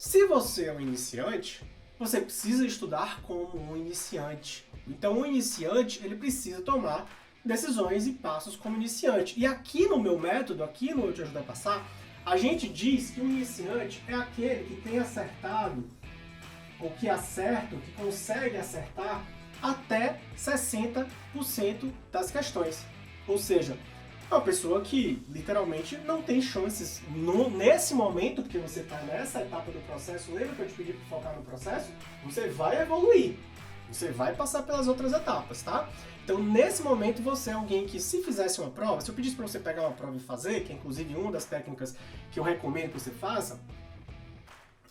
Se você é um iniciante, você precisa estudar como um iniciante. Então, o iniciante, ele precisa tomar decisões e passos como iniciante. E aqui no meu método, aqui no Eu Te Ajudo a Passar, a gente diz que o iniciante é aquele que tem acertado, ou que acerta, ou que consegue acertar até 60% das questões. Ou seja, é uma pessoa que literalmente não tem chances nesse momento, porque você está nessa etapa do processo. Lembra que eu te pedi para focar no processo? Você vai evoluir, você vai passar pelas outras etapas, tá? Então, nesse momento, você é alguém que, se fizesse uma prova, se eu pedisse para você pegar uma prova e fazer, que é inclusive uma das técnicas que eu recomendo que você faça,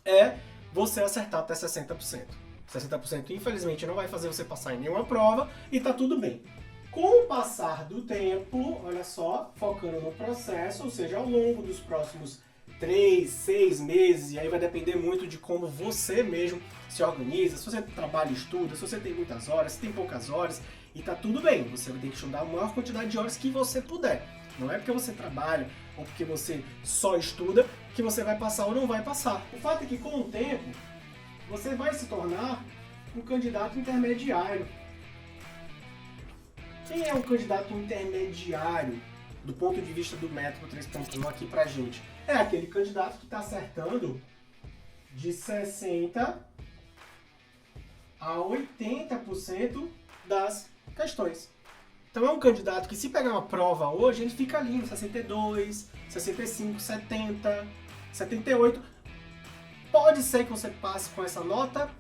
é você acertar até 60%. 60% infelizmente não vai fazer você passar em nenhuma prova e tá tudo bem. Com o passar do tempo, olha só, focando no processo, ou seja, ao longo dos próximos 3, 6 meses, e aí vai depender muito de como você mesmo se organiza, se você trabalha e estuda, se você tem muitas horas, se tem poucas horas, e tá tudo bem, você vai ter que estudar a maior quantidade de horas que você puder. Não é porque você trabalha ou porque você só estuda que você vai passar ou não vai passar. O fato é que com o tempo, você vai se tornar um candidato intermediário. Quem é um candidato intermediário do ponto de vista do método 3.1 aqui pra gente? É aquele candidato que está acertando de 60% a 80% das questões. Então é um candidato que, se pegar uma prova hoje, ele fica ali em 62, 65, 70, 78. Pode ser que você passe com essa nota?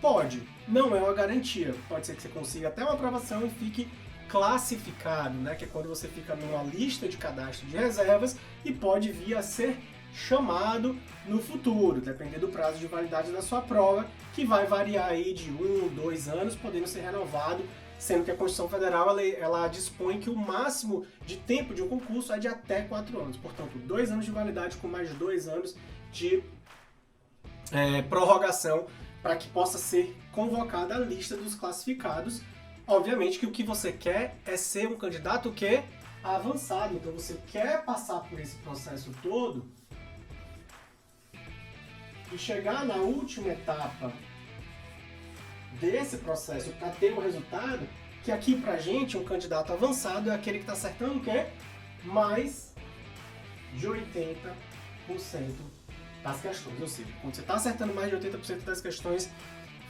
Pode. Não é uma garantia. Pode ser que você consiga até uma aprovação e fique classificado, né? Que é quando você fica numa lista de cadastro de reservas e pode vir a ser chamado no futuro, dependendo do prazo de validade da sua prova, que vai variar aí de 1, 2 anos, podendo ser renovado, sendo que a Constituição Federal ela dispõe que o máximo de tempo de um concurso é de até 4 anos. Portanto, 2 anos de validade com mais 2 anos de prorrogação para que possa ser convocada a lista dos classificados. Obviamente que o que você quer é ser um candidato que avançado, então você quer passar por esse processo todo e chegar na última etapa desse processo para ter o resultado, que aqui pra gente um candidato avançado é aquele que está acertando o quê? Mais de 80% das questões. Ou seja, quando você está acertando mais de 80% das questões,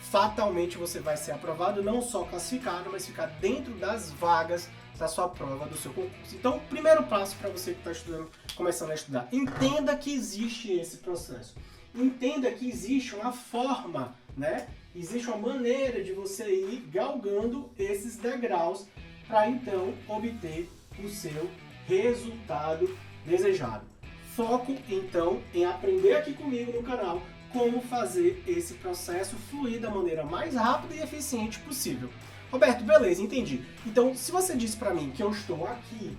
fatalmente você vai ser aprovado, não só classificado, mas ficar dentro das vagas da sua prova, do seu concurso. Então, o primeiro passo para você que está estudando, começando a estudar, entenda que existe esse processo. Entenda que existe uma forma, né? Existe uma maneira de você ir galgando esses degraus para então obter o seu resultado desejado. Foco então em aprender aqui comigo no canal como fazer esse processo fluir da maneira mais rápida e eficiente possível. Roberto, beleza, entendi. Então, se você disse para mim que eu estou aqui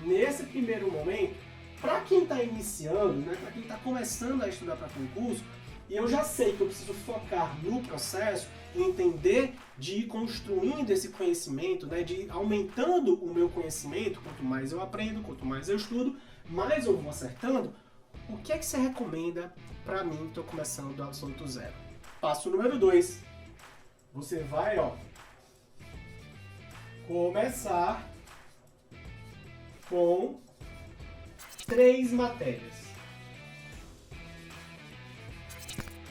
nesse primeiro momento, para quem está iniciando, né, para quem está começando a estudar para concurso, e eu já sei que eu preciso focar no processo e entender de ir construindo esse conhecimento, né, de ir aumentando o meu conhecimento, quanto mais eu aprendo, quanto mais eu estudo, mais eu vou acertando. O que é que você recomenda para mim que estou começando do absoluto zero? Passo número 2. Você vai, começar com 3 matérias.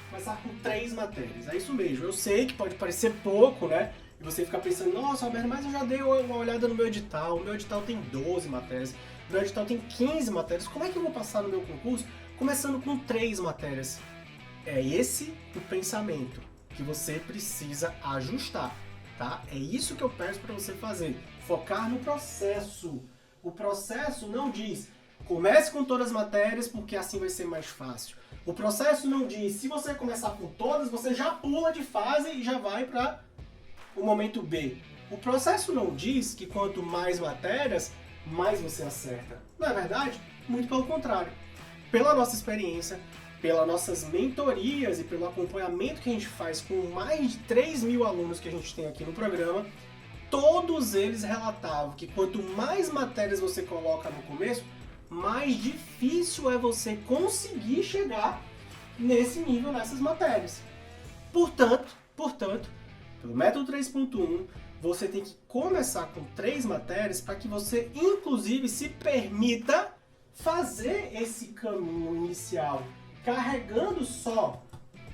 Começar com 3 matérias. É isso mesmo. Eu sei que pode parecer pouco, né? E você fica pensando, nossa, Roberto, mas eu já dei uma olhada no meu edital. O meu edital tem 12 matérias. O meu edital tem 15 matérias. Como é que eu vou passar no meu concurso começando com 3 matérias? É esse o pensamento que você precisa ajustar, tá? É isso que eu peço para você fazer. Focar no processo. O processo não diz, comece com todas as matérias porque assim vai ser mais fácil. O processo não diz, se você começar com todas, você já pula de fase e já vai para o momento B. O processo não diz que quanto mais matérias, mais você acerta. Não é verdade? Muito pelo contrário. Pela nossa experiência, pelas nossas mentorias e pelo acompanhamento que a gente faz com mais de 3.000 alunos que a gente tem aqui no programa, todos eles relatavam que quanto mais matérias você coloca no começo, mais difícil é você conseguir chegar nesse nível, nessas matérias. Portanto, pelo método 3.1, você tem que começar com 3 matérias para que você, inclusive, se permita fazer esse caminho inicial, carregando só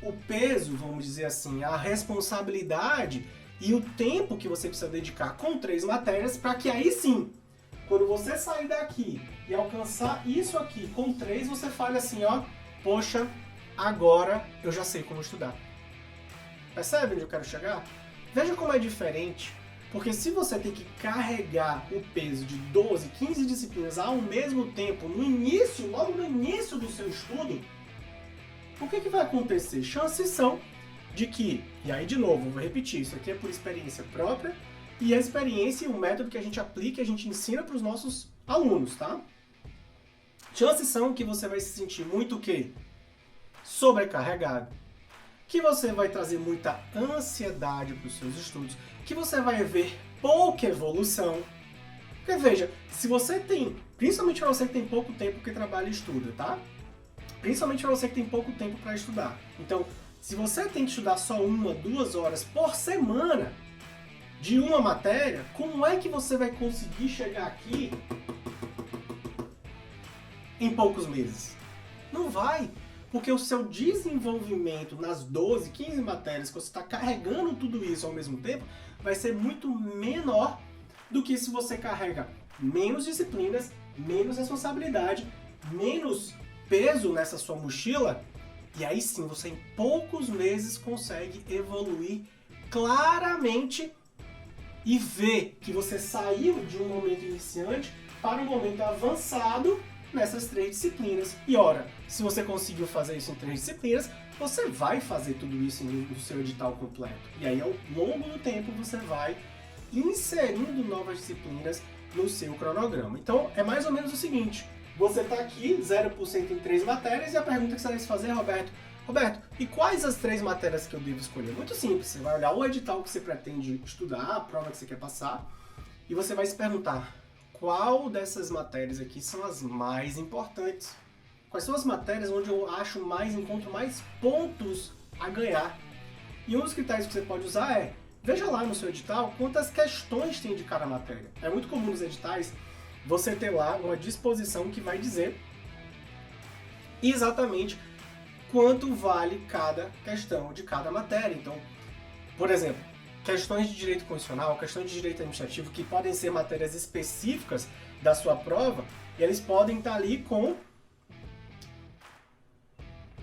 o peso, vamos dizer assim, a responsabilidade e o tempo que você precisa dedicar com 3 matérias, para que aí sim, quando você sair daqui e alcançar isso aqui com 3, você fale assim, ó, poxa, agora eu já sei como estudar. Percebe onde eu quero chegar? Veja como é diferente, porque se você tem que carregar o peso de 12, 15 disciplinas ao mesmo tempo, no início, logo no início do seu estudo, o que vai acontecer? Chances são de que, e aí de novo, vou repetir, isso aqui é por experiência própria, e a experiência e o método que a gente aplica, a gente ensina para os nossos alunos, tá? Chances são que você vai se sentir muito o quê? Sobrecarregado. Que você vai trazer muita ansiedade para os seus estudos, que você vai ver pouca evolução. Porque veja, se você tem, principalmente para você que tem pouco tempo que trabalha e estuda, tá? Principalmente para você que tem pouco tempo para estudar. Então, se você tem que estudar só 1, 2 horas por semana de uma matéria, como é que você vai conseguir chegar aqui em poucos meses? Não vai, porque o seu desenvolvimento nas 12, 15 matérias que você está carregando tudo isso ao mesmo tempo vai ser muito menor do que se você carrega menos disciplinas, menos responsabilidade, menos peso nessa sua mochila, e aí sim você em poucos meses consegue evoluir claramente e ver que você saiu de um momento iniciante para um momento avançado nessas 3 disciplinas. E ora, se você conseguiu fazer isso em 3 disciplinas, você vai fazer tudo isso no seu edital completo. E aí ao longo do tempo você vai inserindo novas disciplinas no seu cronograma. Então é mais ou menos o seguinte: você está aqui, 0% em 3 matérias, e a pergunta que você deve fazer é, Roberto, e quais as 3 matérias que eu devo escolher? Muito simples, você vai olhar o edital que você pretende estudar, a prova que você quer passar, e você vai se perguntar, qual dessas matérias aqui são as mais importantes? Quais são as matérias onde eu encontro mais pontos a ganhar? E um dos critérios que você pode usar é, veja lá no seu edital quantas questões tem de cada matéria. É muito comum nos editais você ter lá uma disposição que vai dizer exatamente quanto vale cada questão de cada matéria. Então, por exemplo, questões de direito constitucional, questões de direito administrativo, que podem ser matérias específicas da sua prova, e eles podem estar ali com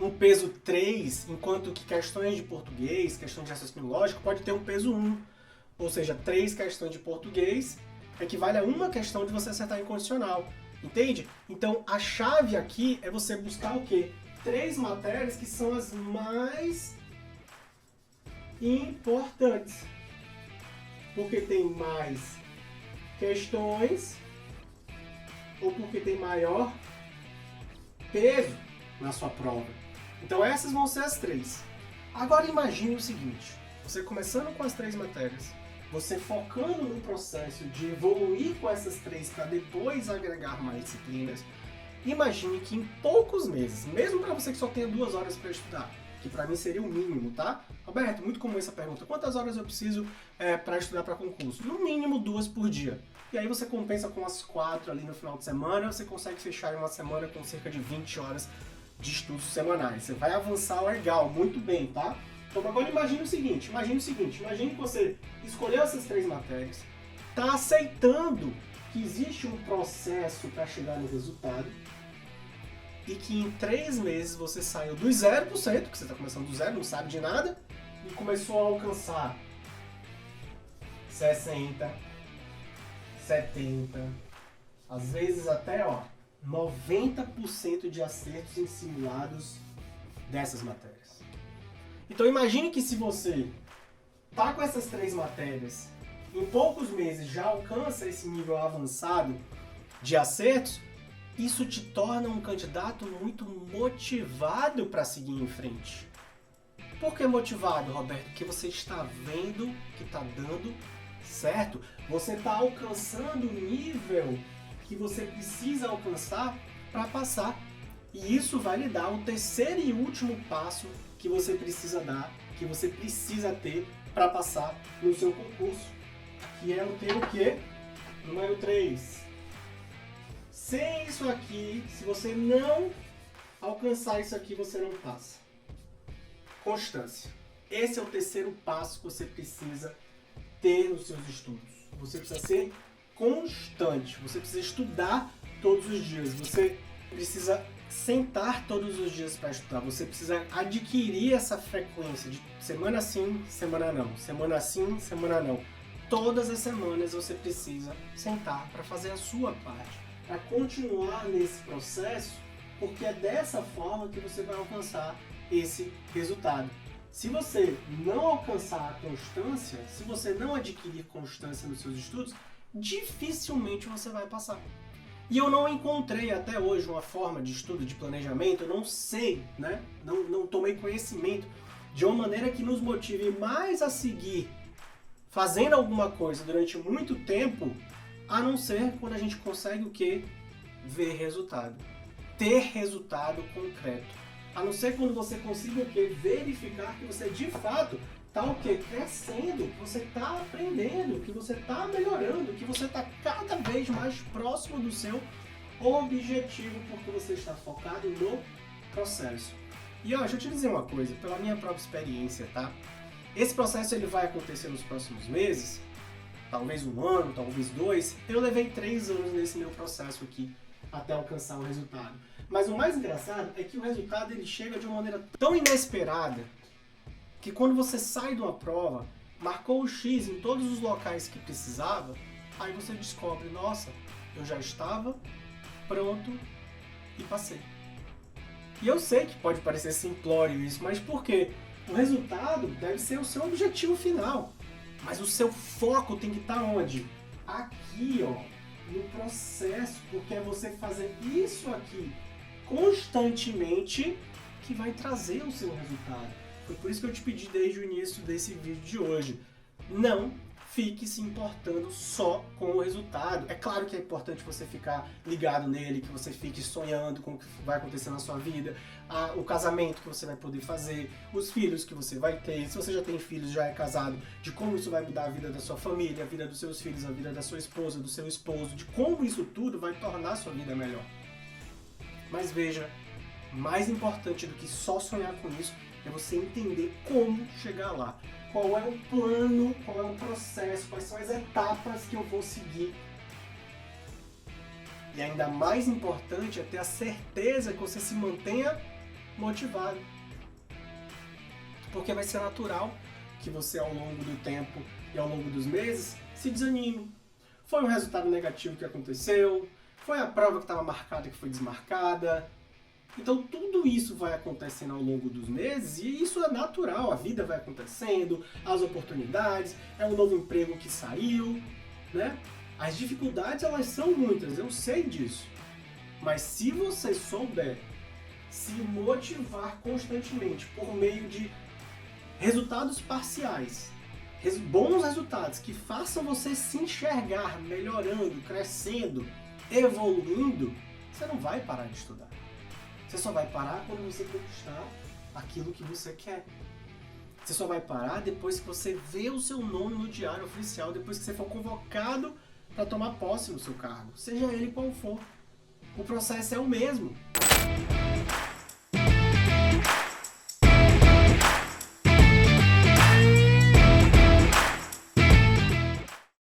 um peso 3, enquanto que questões de português, questões de raciocínio lógico, pode ter um peso 1. Ou seja, 3 questões de português equivale a uma questão de você acertar em condicional. Entende? Então, a chave aqui é você buscar o quê? 3 matérias que são as mais importantes. Porque tem mais questões ou porque tem maior peso na sua prova. Então essas vão ser as 3. Agora imagine o seguinte, você começando com as 3 matérias, você focando no processo de evoluir com essas 3 para depois agregar mais disciplinas, imagine que em poucos meses, mesmo para você que só tenha 2 horas para estudar, que para mim seria o mínimo, tá? Roberto, muito comum essa pergunta, quantas horas eu preciso para estudar para concurso? No mínimo 2 por dia. E aí você compensa com as 4 ali no final de semana, você consegue fechar em uma semana com cerca de 20 horas de estudos semanais. Você vai avançar legal, muito bem, tá? Então agora imagine o seguinte, imagine que você escolheu essas 3 matérias, tá aceitando que existe um processo para chegar no resultado, e que em 3 meses você saiu do 0%, que você está começando do zero, não sabe de nada, e começou a alcançar 60, 70, às vezes até 90% de acertos em simulados dessas matérias. Então imagine que se você tá com essas 3 matérias, em poucos meses já alcança esse nível avançado de acertos, isso te torna um candidato muito motivado para seguir em frente. Por que motivado, Roberto? Porque você está vendo que está dando certo. Você está alcançando o nível que você precisa alcançar para passar. E isso vai lhe dar o terceiro e último passo que você precisa dar, que você precisa ter para passar no seu concurso. Que é o ter o quê? Número 3. Sem isso aqui, se você não alcançar isso aqui, você não passa. Constância. Esse é o terceiro passo que você precisa ter nos seus estudos. Você precisa ser constante. Você precisa estudar todos os dias. Você precisa sentar todos os dias para estudar. Você precisa adquirir essa frequência de semana sim, semana não. Semana sim, semana não. Todas as semanas você precisa sentar para fazer a sua parte, para continuar nesse processo, porque é dessa forma que você vai alcançar esse resultado. Se você não alcançar a constância, se você não adquirir constância nos seus estudos, dificilmente você vai passar. E eu não encontrei até hoje uma forma de estudo, de planejamento, eu não sei, né? Não tomei conhecimento de uma maneira que nos motive mais a seguir fazendo alguma coisa durante muito tempo, a não ser quando a gente consegue o quê? Ver resultado. Ter resultado concreto. A não ser quando você consiga o quê? Verificar que você de fato está o quê? Crescendo, que você está aprendendo, que você está melhorando, que você está cada vez mais próximo do seu objetivo, porque você está focado no processo. E ó, deixa eu te dizer uma coisa, pela minha própria experiência, tá? Esse processo ele vai acontecer nos próximos meses, talvez 1 ano, talvez 2. Eu levei 3 anos nesse meu processo aqui até alcançar o resultado. Mas o mais engraçado é que o resultado ele chega de uma maneira tão inesperada que quando você sai de uma prova, marcou o X em todos os locais que precisava, aí você descobre, nossa, eu já estava pronto e passei. E eu sei que pode parecer simplório isso, mas por quê? O resultado deve ser o seu objetivo final. Mas o seu foco tem que estar onde? Aqui, ó, no processo, porque é você fazer isso aqui constantemente que vai trazer o seu resultado. Foi por isso que eu te pedi desde o início desse vídeo de hoje. Não fique se importando só com o resultado. É claro que é importante você ficar ligado nele, que você fique sonhando com o que vai acontecer na sua vida, o casamento que você vai poder fazer, os filhos que você vai ter, se você já tem filhos, já é casado, de como isso vai mudar a vida da sua família, a vida dos seus filhos, a vida da sua esposa, do seu esposo, de como isso tudo vai tornar a sua vida melhor. Mas veja, mais importante do que só sonhar com isso é você entender como chegar lá. Qual é o plano, qual é o processo, quais são as etapas que eu vou seguir. E ainda mais importante é ter a certeza que você se mantenha motivado. Porque vai ser natural que você ao longo do tempo e ao longo dos meses se desanime. Foi um resultado negativo que aconteceu, foi a prova que estava marcada que foi desmarcada. Então tudo isso vai acontecendo ao longo dos meses e isso é natural, a vida vai acontecendo, as oportunidades, é um novo emprego que saiu, né? As dificuldades elas são muitas, eu sei disso. Mas se você souber se motivar constantemente por meio de resultados parciais, bons resultados que façam você se enxergar melhorando, crescendo, evoluindo, você não vai parar de estudar. Você só vai parar quando você conquistar aquilo que você quer. Você só vai parar depois que você vê o seu nome no diário oficial, depois que você for convocado para tomar posse no seu cargo, seja ele qual for. O processo é o mesmo.